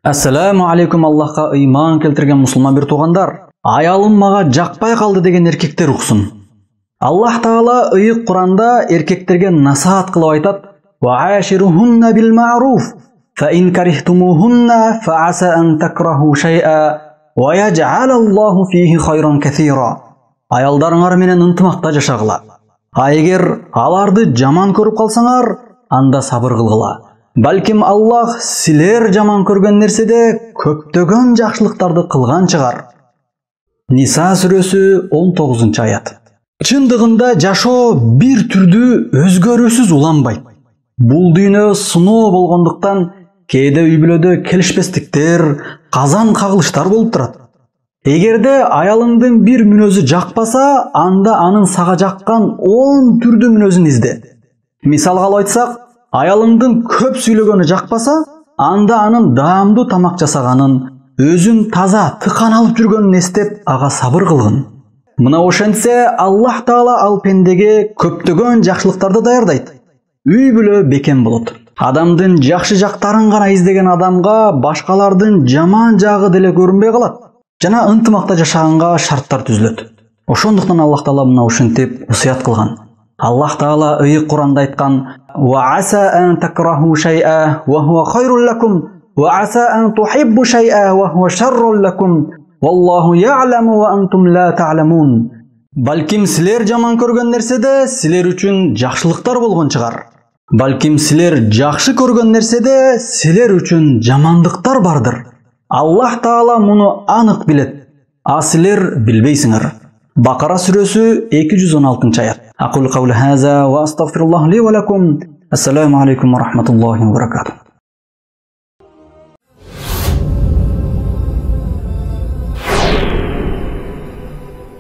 Ассаламу алейкум, Аллахқа ыйман келтірген мұсылман бір туғандар. Аялым маға жақпай қалды деген еркектер ұқсын. Аллах Таала ыйык Құранда еркектерге насаат қылып айтат: "Ва аширухунна бил ма'руф, фа ин карихтумухунна фа аса ан такраху шай'a ва ядж'алаллаху фихи хайран касира." Аялдарыңар менен ынтымақта жашагыла. Егер аларды жаман көріп қалсаңар, анда сабыр кылгыла. Балким Аллах силер жаман көргөн нерседе көптөгөн жакшылыктарды кылган чыгар. Ниса сүрөсү 19 аят. Чындыгында жашоо бир түрдүү өзгөрүүсүз уланбайт. Бул дүйнө сыноо болгондуктан кээде үй бүлөдө келишпестиктер, казан кагылыштар болуп турат. Эгерде аялыңдын бир мүнөзү жакпаса, анда анын сага жаккан 10 түрдүү мүнөзүн изде. Мисалга алып айтсак, аялыңдын көп сүйлөгөнү жакпаса, анда анын даамдуу тамак жасаганын, өзүн таза, тыкан алып жүргөнүн эстеп, ага сабыр кылгын. Мына ошентсе, Аллах Таала ал пендеге көптөгөн жакшылыктарды даярдайт. Үй бүлө бекем болот. Адамдын жакшы жактарын гана издеген адамга башкалардын жаман жагы деле көрүнбөй калат. Жана ынтымакта жашаганга шарттар түзүлөт. Ошондуктан Аллах Таала мына ошентип усуят кылган. Аллах Таала ыйык Куранда айткан: "Ва аса ан такраху шай'a ва хува хайрун лакум ва аса ан тухиббу шай'a ва хува шаррун лакум валлаху я'ламу ва антум ла та'ламун." Балким силер жаман көргөн нерседе силер үчүн жакшылыктар болгон чыгар. Балким силер жакшы көргөн нерседе силер үчүн жамандыктар бардыр. Аллах Таала муну анык билет, а силер билбейсиңер. Бакара сүрөсү 216 аят. Aqulu qawli hadha wa astaghfirullah li wa lakum. Assalamu alaykum wa rahmatullahi wa barakatuh.